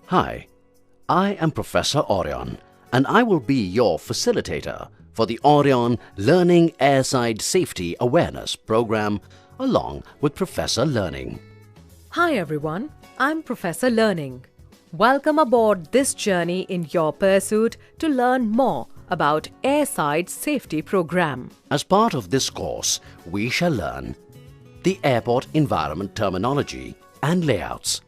Hi, I am Professor Orion, and I will be your facilitator for the Orion Learning Airside Safety Awareness Program along with Professor Learning. Hi everyone, I'm Professor Learning. Welcome aboard this journey in your pursuit to learn more about Airside Safety Program. As part of this course, we shall learn the airport environment terminology and layouts,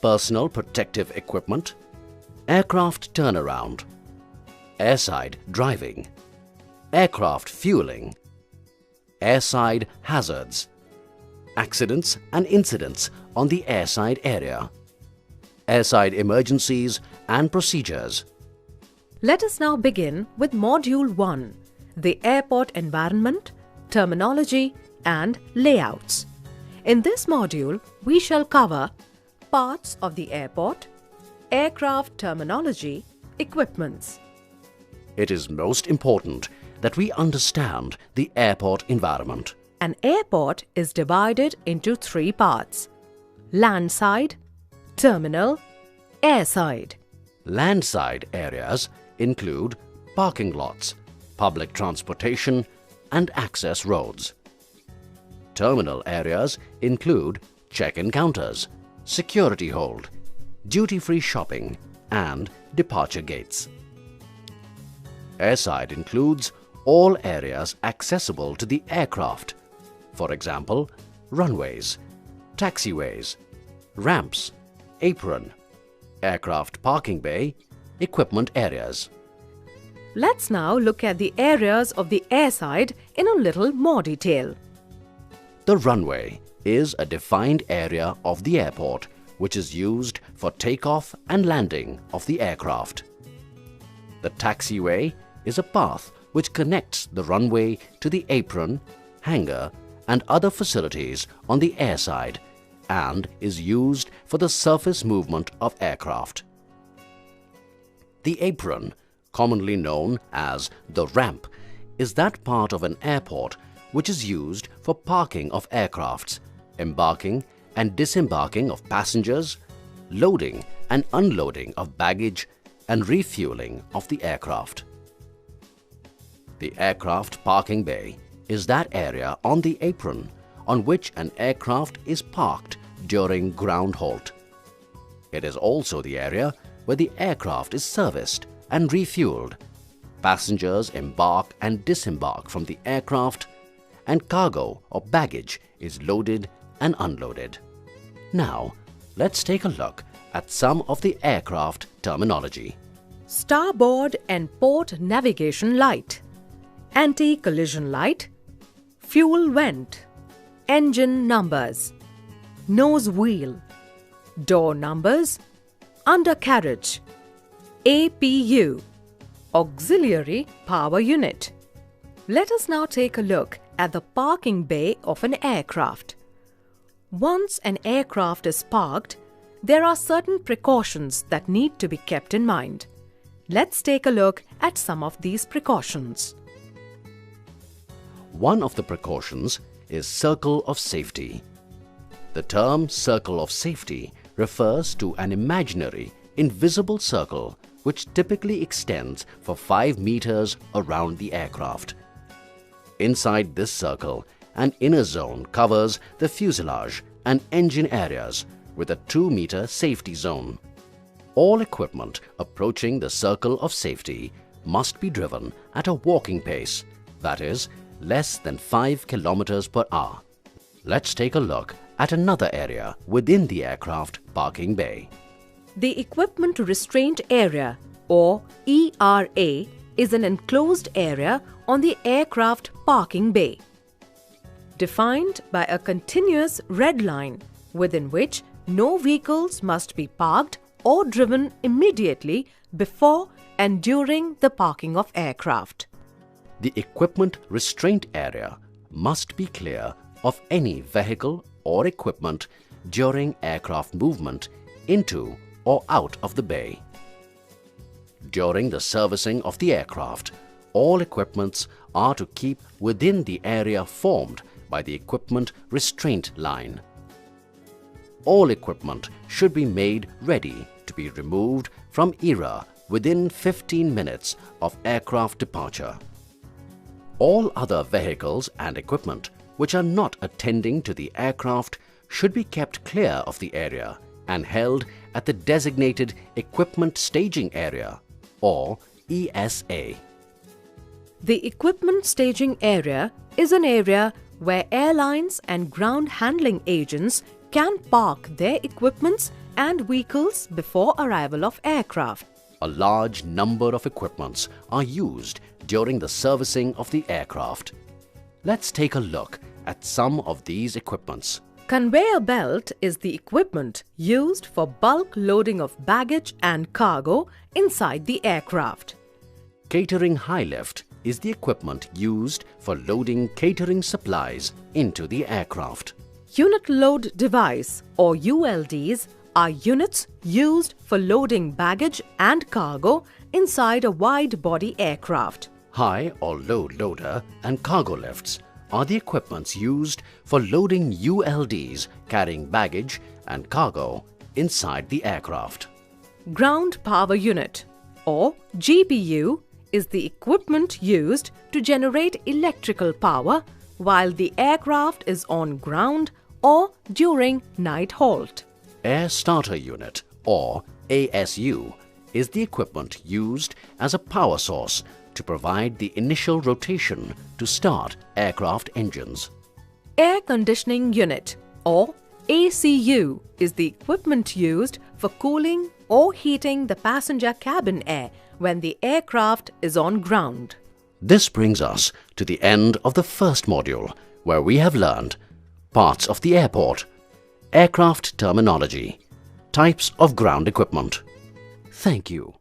personal protective equipment, aircraft turnaround, airside driving, aircraft fueling, airside hazards, accidents and incidents on the airside area, airside emergencies and procedures. Let us now begin with Module 1, the airport environment, terminology and layouts. In this module, we shall cover parts of the airport, aircraft terminology, equipments. It is most important that we understand the airport environment. An airport is divided into three parts: landside, terminal, airside. Landside areas include parking lots, public transportation and access roads. Terminal areas include check-in counters, security hold, duty-free shopping and departure gates. Airside includes all areas accessible to the aircraft, for example, runways, taxiways, ramps, apron, aircraft parking bay, equipment areas. Let's now look at the areas of the airside in a little more detail. The runway is a defined area of the airport which is used for takeoff and landing of the aircraft. The taxiway is a path which connects the runway to the apron, hangar and other facilities on the airside and is used for the surface movement of aircraft. The apron, commonly known as the ramp, is that part of an airport which is used for parking of aircrafts, embarking and disembarking of passengers, loading and unloading of baggage and refueling of the aircraft. The aircraft parking bay is that area on the apron on which an aircraft is parked during ground halt. It is also the area where the aircraft is serviced and refueled, passengers embark and disembark from the aircraft, and cargo or baggage is loaded and unloaded. Now, let's take a look at some of the aircraft terminology. Starboard and port navigation light, anti-collision light, fuel vent, engine numbers, nose wheel, door numbers, undercarriage, APU, auxiliary power unit. Let us now take a look at the parking bay of an aircraft. Once an aircraft is parked, there are certain precautions that need to be kept in mind. Let's take a look at some of these precautions. One of the precautions is circle of safety. The term circle of safety refers to an imaginary, invisible circle which typically extends for 5 meters around the aircraft. Inside this circle, an inner zone covers the fuselage and engine areas with a 2-meter safety zone. All equipment approaching the circle of safety must be driven at a walking pace, that is, less than 5 kilometers per hour. Let's take a look at another area within the aircraft parking bay. The Equipment Restraint Area, or ERA, is an enclosed area on the aircraft parking bay, defined by a continuous red line within which no vehicles must be parked or driven immediately before and during the parking of aircraft. The equipment restraint area must be clear of any vehicle or equipment during aircraft movement into or out of the bay. During the servicing of the aircraft, All equipments are to keep within the area formed by the equipment restraint line. All equipment should be made ready to be removed from ERA within 15 minutes of aircraft departure. All other vehicles and equipment which are not attending to the aircraft should be kept clear of the area and held at the designated Equipment Staging Area or ESA. The Equipment Staging Area is an area where airlines and ground handling agents can park their equipments and vehicles before arrival of aircraft. A large number of equipments are used during the servicing of the aircraft. Let's take a look at some of these equipments. Conveyor belt is the equipment used for bulk loading of baggage and cargo inside the aircraft. Catering high lift is the equipment used for loading catering supplies into the aircraft. Unit load device or ULDs are units used for loading baggage and cargo inside a wide-body aircraft. High or low loader and cargo lifts are the equipments used for loading ULDs carrying baggage and cargo inside the aircraft. Ground power unit or GPU is the equipment used to generate electrical power while the aircraft is on ground or during night halt. Air Starter Unit or ASU is the equipment used as a power source to provide the initial rotation to start aircraft engines. Air Conditioning Unit or ACU is the equipment used for cooling or heating the passenger cabin air when the aircraft is on ground. This brings us to the end of the first module, where we have learned parts of the airport, aircraft terminology, types of ground equipment. Thank you.